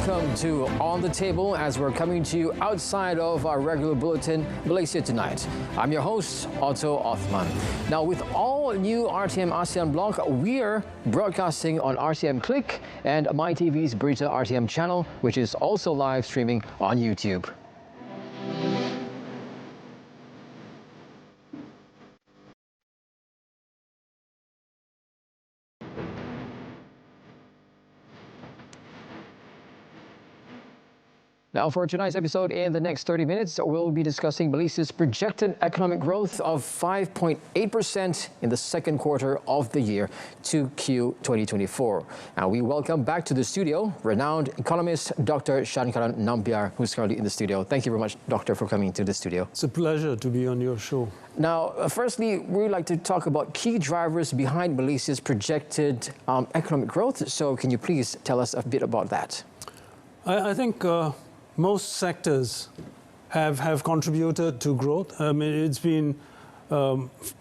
welcome to On the Table as we're coming to you outside of our regular bulletin, Malaysia Tonight. I'm your host, Otto Othman. Now, with all new RTM ASEAN block, we're broadcasting on RTM Click and MyTV's Berita RTM channel, which is also live streaming on YouTube. Now, for tonight's episode, in the next 30 minutes, we'll be discussing Malaysia's projected economic growth of 5.8% in the second quarter of the year, 2Q 2024. And we welcome back to the studio renowned economist Dr. Shankaran Nambiar, who's currently in the studio. Thank you very much, Doctor, for coming to the studio. It's a pleasure to be on your show. Now, firstly, we'd like to talk about key drivers behind Malaysia's projected economic growth. So can you please tell us a bit about that? I think most sectors have contributed to growth. I mean, it's been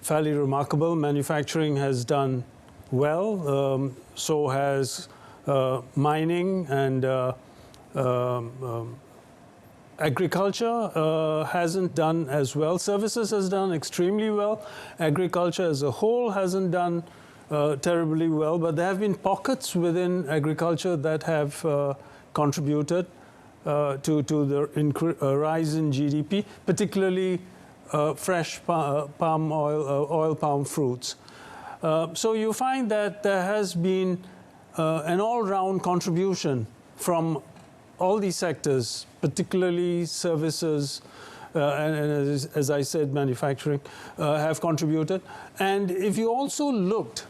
fairly remarkable. Manufacturing has done well, so has mining, and agriculture hasn't done as well. Services has done extremely well. Agriculture as a whole hasn't done terribly well, but there have been pockets within agriculture that have contributed to the rise in GDP, particularly fresh palm oil, oil palm fruits. So you find that there has been an all-round contribution from all these sectors, particularly services, and as I said, manufacturing, have contributed. And if you also looked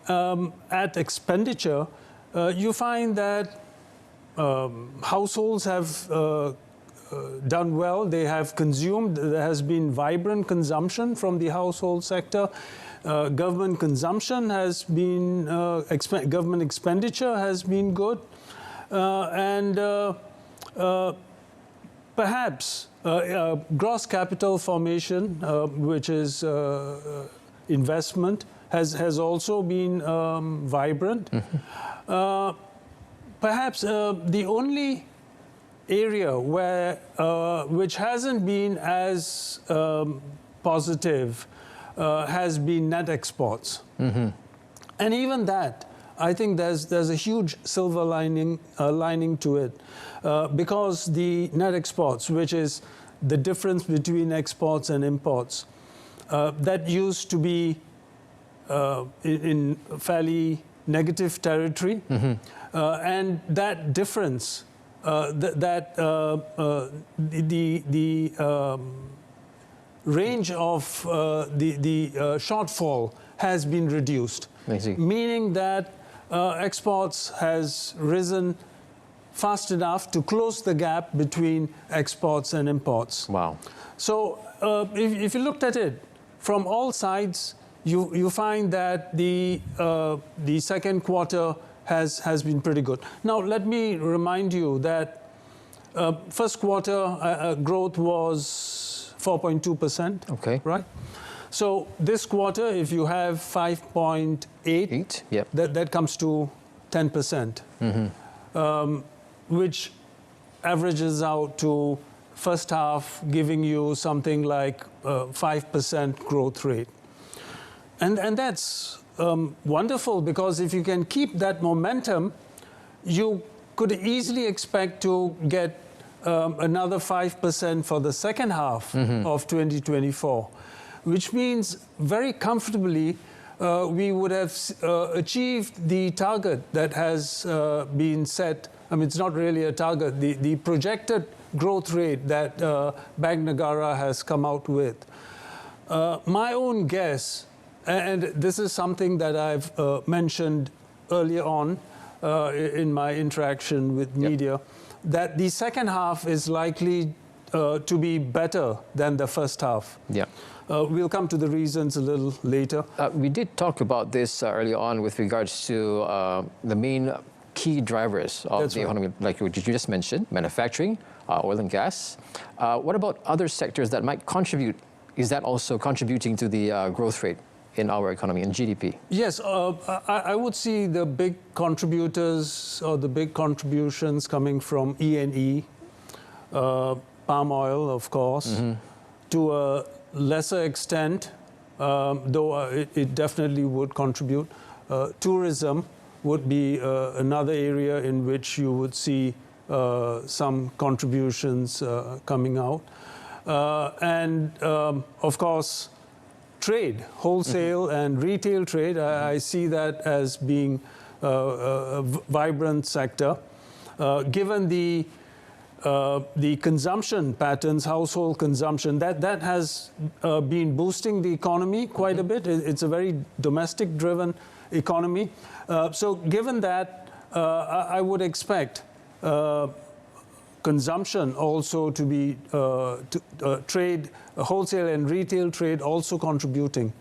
at expenditure, you find that households have done well. They have consumed. There has been vibrant consumption from the household sector. Government consumption has been, government expenditure has been good. And perhaps gross capital formation, which is investment, has also been vibrant. Mm-hmm. Perhaps the only area where which hasn't been as positive has been net exports. Mm-hmm. And even that, I think there's a huge silver lining to it, because the net exports, which is the difference between exports and imports, that used to be in fairly negative territory. Mm-hmm. And that difference, the range of the shortfall has been reduced, meaning that exports has risen fast enough to close the gap between exports and imports. Wow! So if you looked at it from all sides, you find that the second quarter has been pretty good. Now, let me remind you that first quarter growth was 4.2%. Okay. Right? So this quarter, if you have 5.8, yep, that comes to 10%, mm-hmm, which averages out to first half giving you something like 5% growth rate. And that's wonderful, because if you can keep that momentum, you could easily expect to get another 5% for the second half, mm-hmm, of 2024, which means very comfortably we would have achieved the target that has been set. I mean, it's not really a target, the projected growth rate that Bank Negara has come out with. My own guess, and this is something that I've mentioned earlier on in my interaction with media, yep, that the second half is likely to be better than the first half. Yeah. We'll come to the reasons a little later. We did talk about this earlier on with regards to the main key drivers of the economy, like what you just mentioned, manufacturing, oil and gas. What about other sectors that might contribute? Is that also contributing to the growth rate in our economy, in GDP? Yes, I would see the big contributors or the big contributions coming from E&E, palm oil, of course, to a lesser extent, though it definitely would contribute. Tourism would be another area in which you would see some contributions coming out. And of course, trade, wholesale and retail trade, I see that as being a vibrant sector. Given the consumption patterns, household consumption, that has been boosting the economy quite a bit. It's a very domestic-driven economy. So given that, I would expect consumption also to be trade, wholesale and retail trade also contributing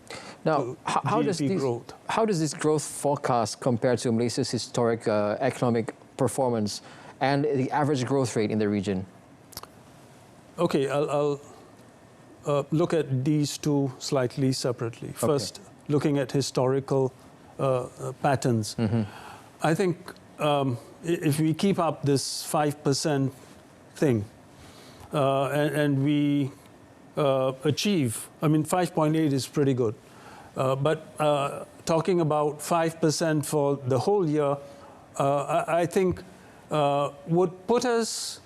to GDP growth. How does this growth forecast compare to Malaysia's historic economic performance and the average growth rate in the region? Okay, I'll look at these two slightly separately. Okay. First, looking at historical patterns. I think if we keep up this 5% thing and we achieve, I mean, 5.8 is pretty good, but talking about 5% for the whole year, I think would put us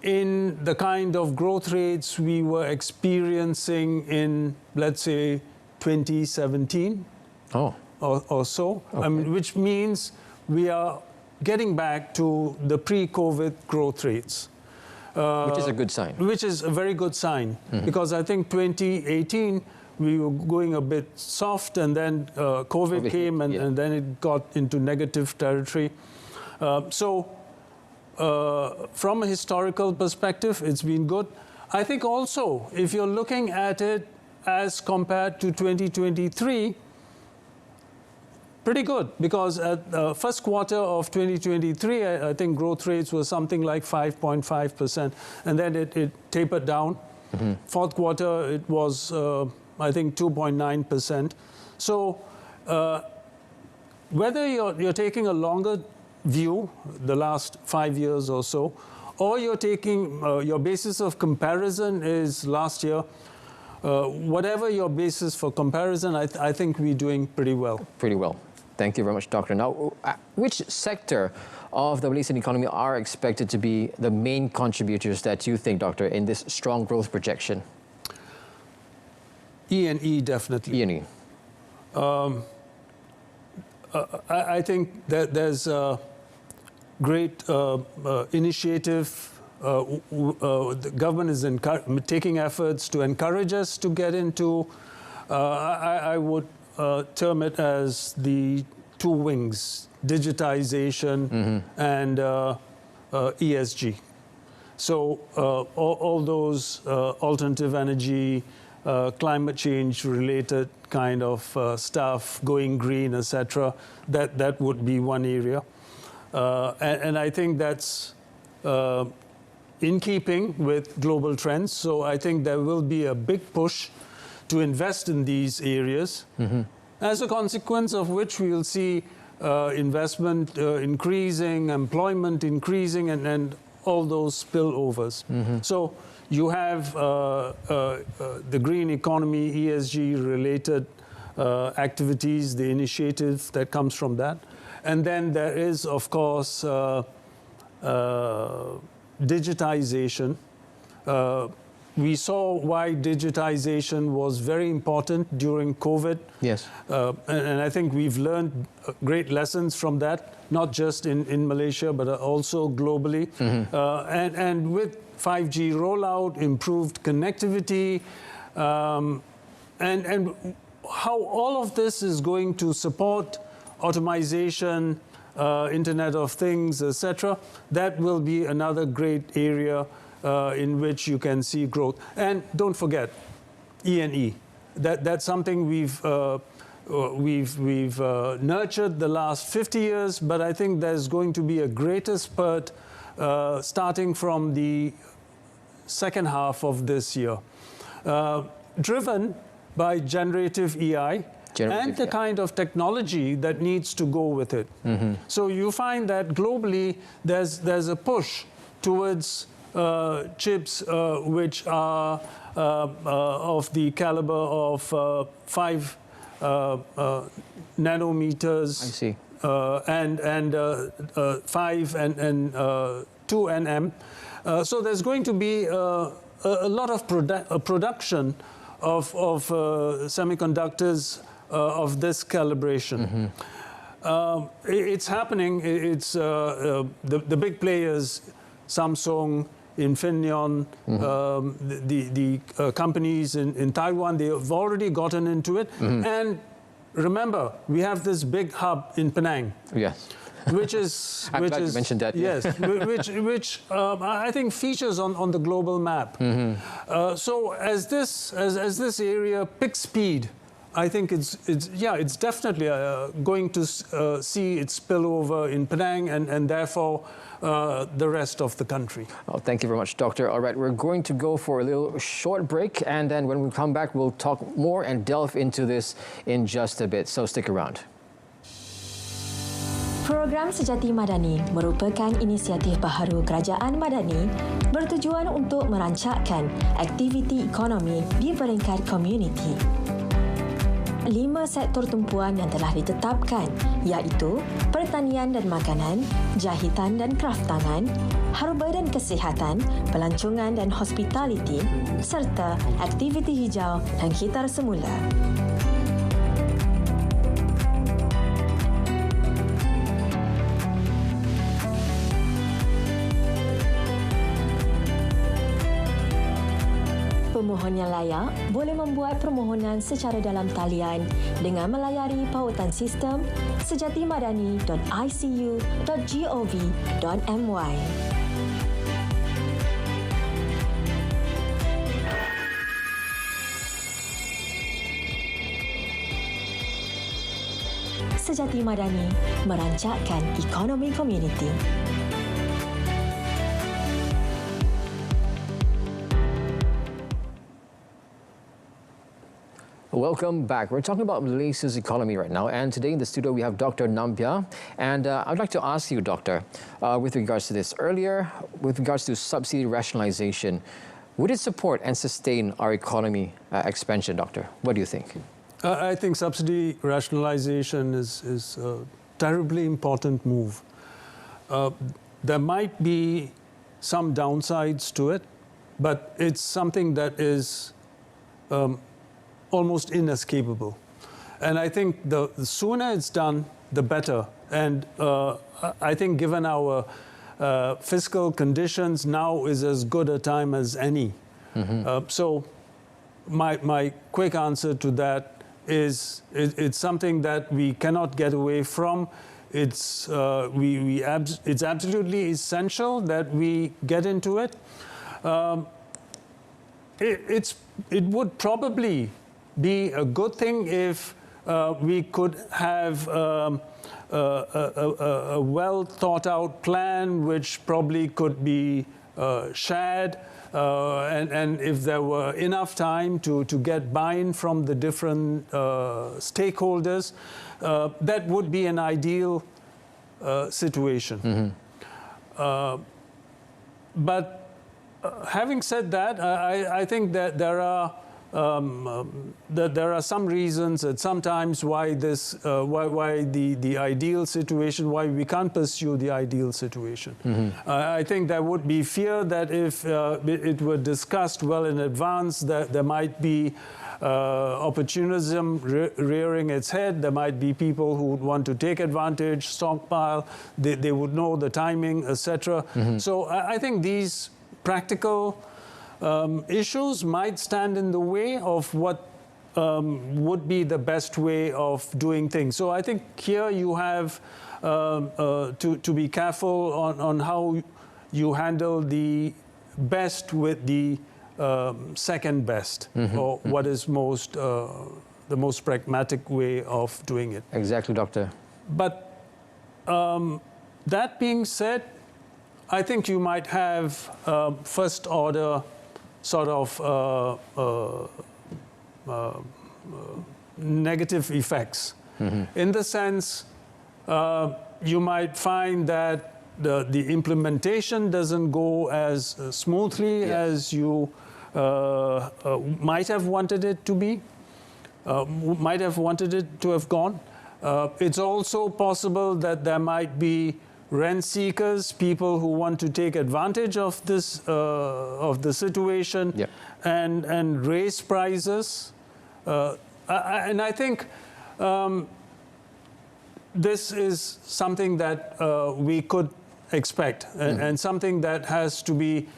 in the kind of growth rates we were experiencing in, let's say, 2017 or so, Okay. I mean, which means we are getting back to the pre-COVID growth rates. Which is a good sign. Which is a very good sign, because I think 2018 we were going a bit soft, and then COVID came, and then it got into negative territory. So from a historical perspective, it's been good. I think also, if you're looking at it as compared to 2023, pretty good, because at the first quarter of 2023, I think growth rates were something like 5.5%, and then it tapered down. Fourth quarter, it was, I think, 2.9%. So whether you're taking a longer view, the last 5 years or so, or you're taking your basis of comparison is last year, whatever your basis for comparison, I think we're doing pretty well. Pretty well. Thank you very much, Doctor. Now, which sector of the Malaysian economy are expected to be the main contributors that you think, Doctor, in this strong growth projection? E&E, definitely. E&E. I think that there's a great initiative. The government is taking efforts to encourage us to get into, I would term it as the two wings, digitization and ESG. So all those alternative energy, climate change related kind of stuff, going green, etc., that would be one area. And I think that's in keeping with global trends. So I think there will be a big push to invest in these areas, as a consequence of which we will see investment increasing, employment increasing, and all those spillovers. So you have the green economy, ESG-related activities, the initiative that comes from that. And then there is, of course, digitization. We saw why digitization was very important during COVID. Yes. And I think we've learned great lessons from that, not just in Malaysia, but also globally. And with 5G rollout, improved connectivity, and how all of this is going to support automation, Internet of Things, etc., that will be another great area in which you can see growth. And don't forget, E&E. That's something we've nurtured the last 50 years, but I think there's going to be a greater spurt starting from the second half of this year, driven by generative AI and the kind of technology that needs to go with it. So you find that globally there's a push towards chips which are of the caliber of 5 nanometers. I see. And 5 and 2 nm. So there's going to be a lot of production of semiconductors of this calibration. It's happening. It's the big players, Samsung, Infineon, the companies in Taiwan, they have already gotten into it. And remember, we have this big hub in Penang. Yes. Which is, I'm glad you mentioned that. Yes, which I think features on the global map. So as this area picks speed, I think it's definitely going to see its spillover in Penang and therefore the rest of the country. Oh, thank you very much, Doctor. All right, we're going to go for a little short break, and then when we come back, we'll talk more and delve into this in just a bit. So stick around. Program Sejati Madani merupakan inisiatif baharu Kerajaan Madani bertujuan untuk merancangkan aktiviti ekonomi di peringkat komuniti. 5 sektor tumpuan yang telah ditetapkan iaitu pertanian dan makanan, jahitan dan kraft tangan, harba dan kesihatan, pelancongan dan hospitality, serta aktiviti hijau dan kitar semula. Pemohon yang layak boleh membuat permohonan secara dalam talian dengan melayari pautan sistem sejatimadani.icu.gov.my. Sejati Madani merancangkan ekonomi komuniti. Welcome back. We're talking about Malaysia's economy right now, and today in the studio we have Dr. Nampia. And I'd like to ask you, Doctor, with regards to this earlier, with regards to subsidy rationalization, would it support and sustain our economy expansion, Doctor? What do you think? I think subsidy rationalization is a terribly important move. There might be some downsides to it, but it's something that is almost inescapable. And I think the sooner it's done, the better. And I think given our fiscal conditions, now is as good a time as any. So my quick answer to that is it's something that we cannot get away from. It's absolutely essential that we get into it. It would probably be a good thing if we could have a well thought out plan which probably could be shared, and if there were enough time to get buy-in from the different stakeholders, that would be an ideal situation. But having said that, I think that there are some reasons that sometimes why the ideal situation, why we can't pursue the ideal situation. I think there would be fear that if it were discussed well in advance, that there might be opportunism rearing its head. There might be people who would want to take advantage, stockpile. They would know the timing, etc. So I think these practical issues might stand in the way of what would be the best way of doing things. So I think here you have to be careful on how you handle the best with the second best, or what is the most pragmatic way of doing it. Exactly, Doctor. But that being said, I think you might have first order sort of negative effects. In the sense, you might find that the implementation doesn't go as smoothly as you might have wanted it to be, might have wanted it to have gone. It's also possible that there might be rent seekers, people who want to take advantage of this of the situation and raise prices. And I think this is something that we could expect, and something that has to be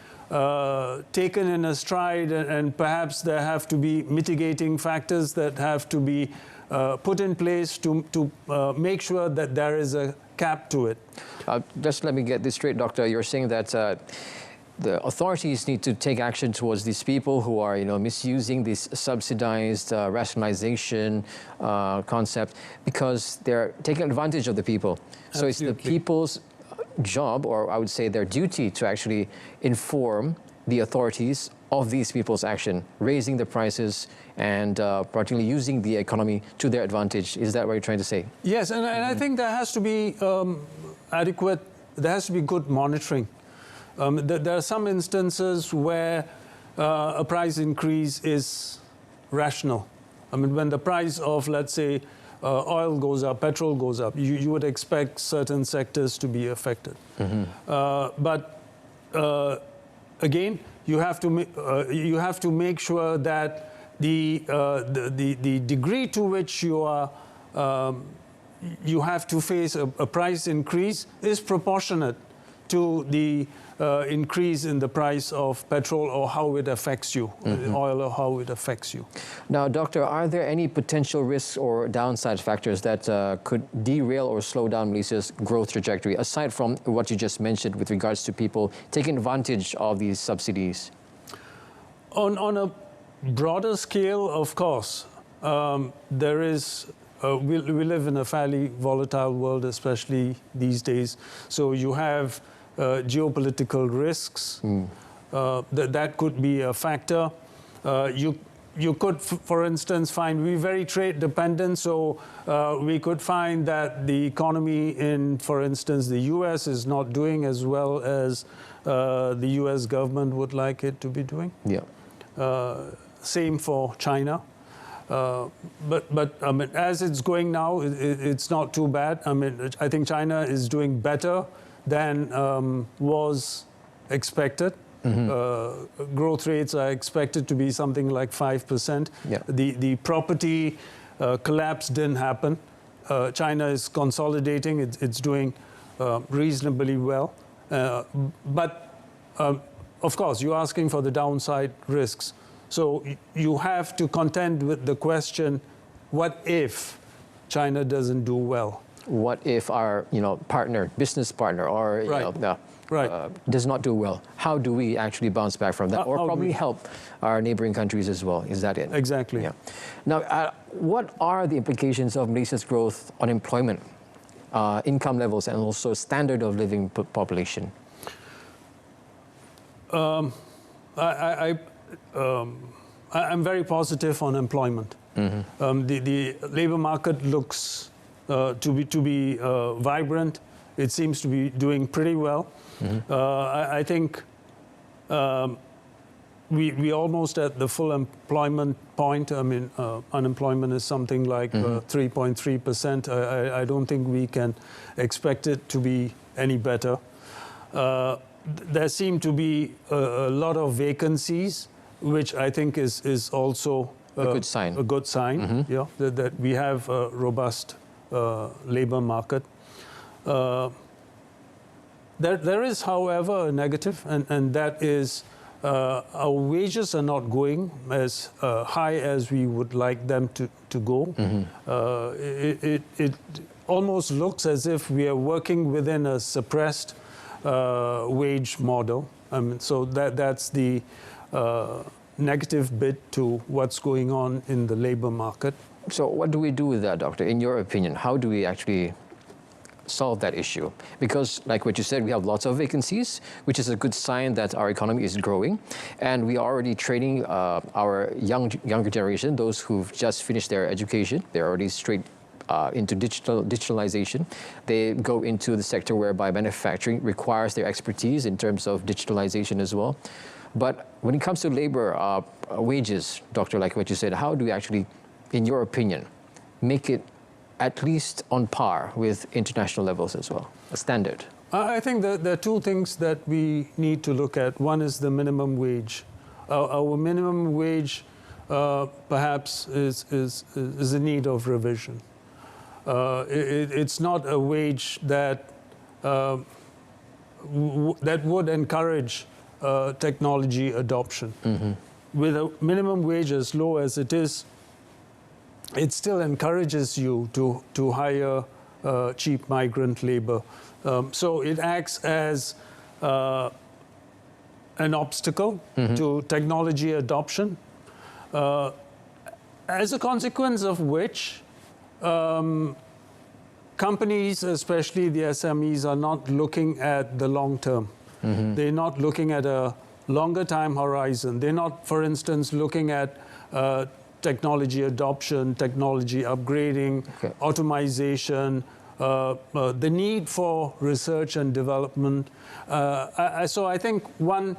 taken in a stride, and perhaps there have to be mitigating factors that have to be put in place to make sure that there is a cap to it. Just let me get this straight, Doctor. You're saying that the authorities need to take action towards these people who are, misusing this subsidized rationalization concept, because they're taking advantage of the people. So it's the people's job, or I would say their duty, to actually inform the authorities of these people's action, raising the prices and particularly using the economy to their advantage. Is that what you're trying to say? Yes, and I think there has to be adequate, there has to be good monitoring. There are some instances where a price increase is rational. I mean, when the price of, let's say, oil goes up, petrol goes up, you would expect certain sectors to be affected. But again, you have to make sure that the degree to which you have to face a price increase is proportionate to the increase in the price of petrol, or how it affects you, oil, or how it affects you. Now, Doctor, are there any potential risks or downside factors that could derail or slow down Malaysia's growth trajectory, aside from what you just mentioned with regards to people taking advantage of these subsidies? On a broader scale, of course, there is. We live in a fairly volatile world, especially these days. So you have geopolitical risks. That could be a factor. You could, for instance, find we're very trade dependent, so we could find that the economy in, for instance, the U.S. is not doing as well as the U.S. government would like it to be doing. Same for China. But I mean, as it's going now, it's not too bad. I mean, I think China is doing better than was expected. Growth rates are expected to be something like 5%. The property collapse didn't happen. China is consolidating. It's doing reasonably well. But of course, you're asking for the downside risks. So you have to contend with the question, what if China doesn't do well? What if our partner, business partner, or does not do well? How do we actually bounce back from that, or probably help our neighboring countries as well? Is that it? Exactly. Yeah. Now, what are the implications of Malaysia's growth on employment, income levels, and also standard of living population? I'm very positive on employment. The labor market looks to be vibrant. It seems to be doing pretty well. I think we almost at the full employment point. I mean, unemployment is something like 3.3%. I don't think we can expect it to be any better. There seem to be a lot of vacancies, which I think is also a good sign. A good sign, that we have a robust labor market. There is, however, a negative, and that is our wages are not going as high as we would like them to go. It almost looks as if we are working within a suppressed wage model. I mean, so that's the negative bit to what's going on in the labor market. So what do we do with that, Doctor? In your opinion, how do we actually solve that issue? Because like what you said, we have lots of vacancies, which is a good sign that our economy is growing. And we are already training our younger generation, those who've just finished their education. They're already straight into digitalization. They go into the sector whereby manufacturing requires their expertise in terms of digitalization as well. But when it comes to labor wages, Doctor, like what you said, how do we actually, in your opinion, make it at least on par with international levels as well, a standard? I think that there are two things that we need to look at. One is the minimum wage. Our minimum wage perhaps is in need of revision. It's not a wage that that would encourage technology adoption. With a minimum wage as low as it is, it still encourages you to hire cheap migrant labor. So it acts as an obstacle to technology adoption, as a consequence of which companies, especially the SMEs, are not looking at the long term. They're not looking at a longer time horizon. They're not, for instance, looking at technology adoption, technology upgrading, automation, the need for research and development. So I think one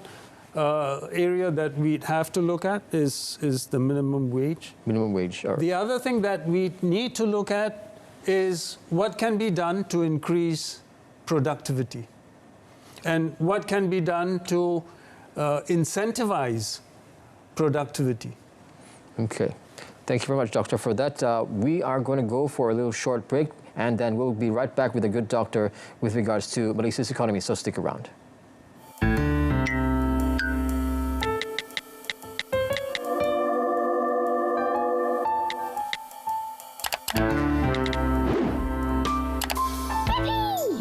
area that we'd have to look at is the minimum wage. Minimum wage. Right. The other thing that we need to look at is what can be done to increase productivity, and what can be done to incentivize productivity. Okay. Thank you very much, Doctor, for that. We are going to go for a little short break, and then we'll be right back with a good doctor with regards to Malaysia's economy, so stick around.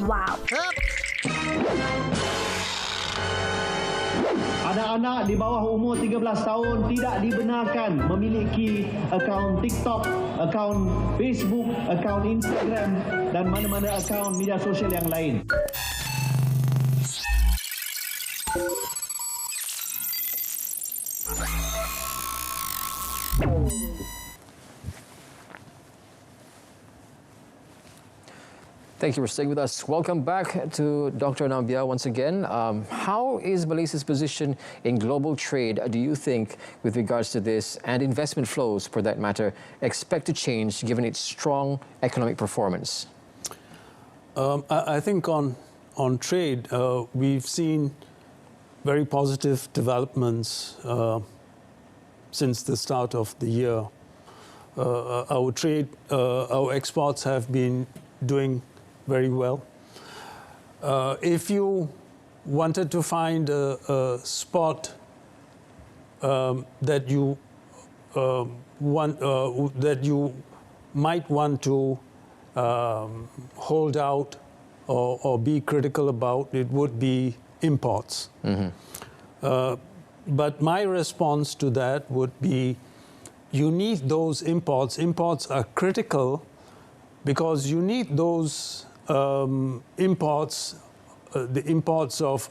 Wow. Anak-anak di bawah umur 13 tahun tidak dibenarkan memiliki akaun TikTok, akaun Facebook, akaun Instagram dan mana-mana akaun media sosial yang lain. Thank you for staying with us. Welcome back to Dr. Nambia once again. How is Malaysia's position in global trade, do you think, with regards to this, and investment flows, for that matter, expect to change given its strong economic performance? I think on trade, we've seen very positive developments since the start of the year. Our trade, our exports have been doing very well. If you wanted to find a spot that you that you might want to hold out or be critical about, it would be imports. But my response to that would be, you need those imports. Imports are critical because you need those imports, the imports of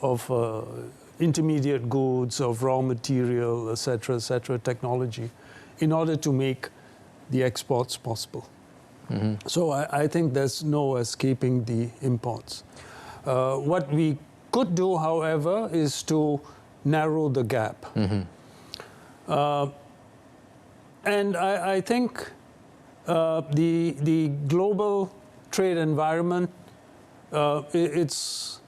intermediate goods, of raw material, etc., technology, in order to make the exports possible. So I think there's no escaping the imports. What we could do, however, is to narrow the gap. And I think the global trade environment, it's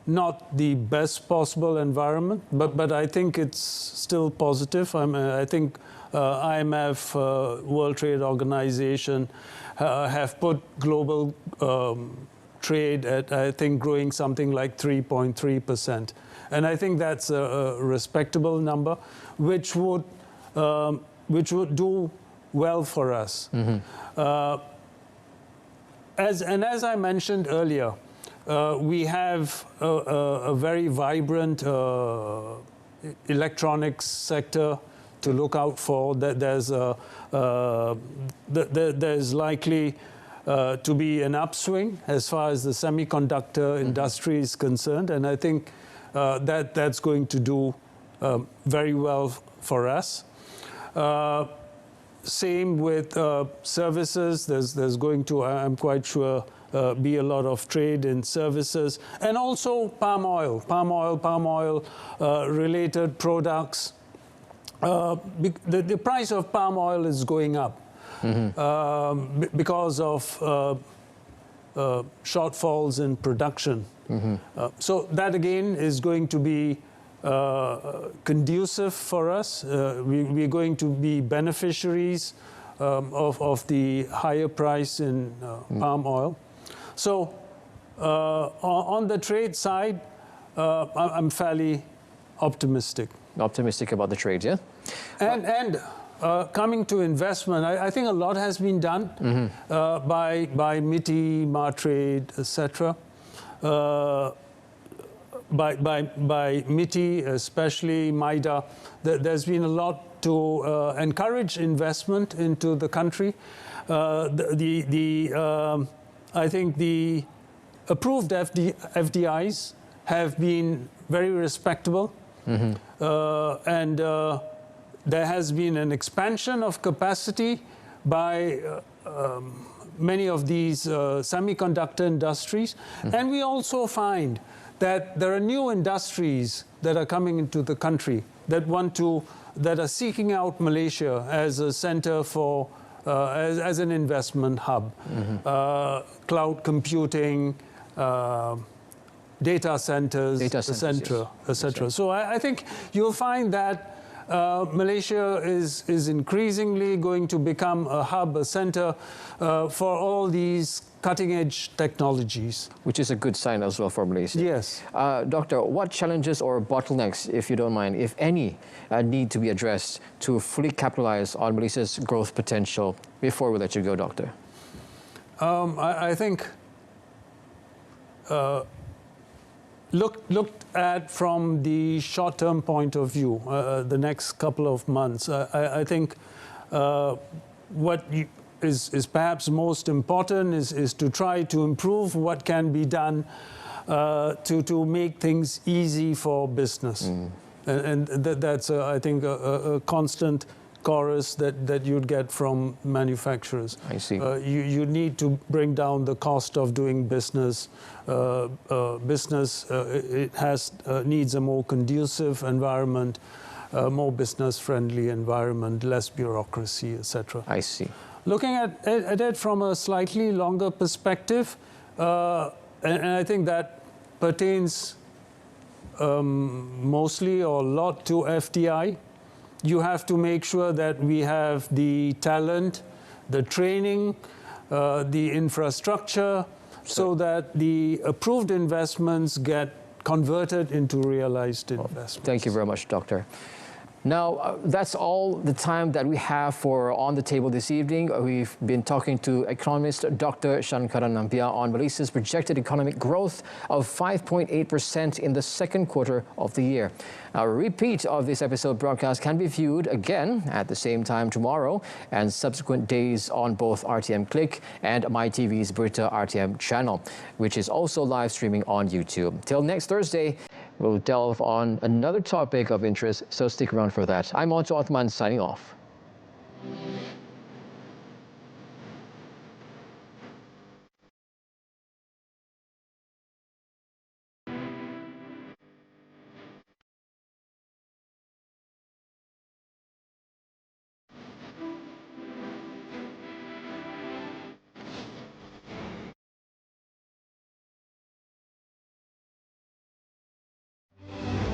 not the best possible environment, but I think it's still positive. I think IMF, World Trade Organization have put global trade at, I think, growing something like 3.3%. And I think that's a respectable number, which would do well for us. As I mentioned earlier, we have a very vibrant electronics sector to look out for. That there's likely to be an upswing as far as the semiconductor industry is concerned, and I think that's going to do very well for us. Same with services. There's going to, I'm quite sure, be a lot of trade in services, and also palm oil related products. The price of palm oil is going up because of shortfalls in production. So that again is going to be conducive for us. We're going to be beneficiaries of the higher price in palm oil. So on the trade side, I'm fairly optimistic. Optimistic about the trade, yeah? And coming to investment, I think a lot has been done by MITI, Martrade, etc. By MITI, especially MIDA, there's been a lot to encourage investment into the country. I think the approved FDIs have been very respectable, and there has been an expansion of capacity by many of these semiconductor industries. And we also find that there are new industries that are coming into the country that are seeking out Malaysia as a center for, as an investment hub. Cloud computing, data centers, etc. So I think you'll find that Malaysia is increasingly going to become a hub, a center for all these cutting-edge technologies. Which is a good sign as well for Malaysia. Yes. Doctor, what challenges or bottlenecks, if you don't mind, if any, need to be addressed to fully capitalize on Malaysia's growth potential? Before we let you go, Doctor. I think looked at from the short-term point of view, the next couple of months, I think what is perhaps most important is to try to improve what can be done to make things easy for business. And that's, I think, a constant chorus that you'd get from manufacturers. I see. You need to bring down the cost of doing business. Needs a more conducive environment, more business-friendly environment, less bureaucracy, etc. I see. Looking at it from a slightly longer perspective, and I think that pertains mostly or a lot to FDI. You have to make sure that we have the talent, the training, the infrastructure, so that the approved investments get converted into realized investments. Thank you very much, Doctor. Now, that's all the time that we have for On the Table this evening. We've been talking to economist Dr. Shankaran Nampia on Malaysia's projected economic growth of 5.8% in the second quarter of the year. A repeat of this episode broadcast can be viewed again at the same time tomorrow and subsequent days on both RTM Click and MyTV's Berita RTM channel, which is also live streaming on YouTube. Till next Thursday, we'll delve on another topic of interest, so stick around for that. I'm Otto Othman signing off.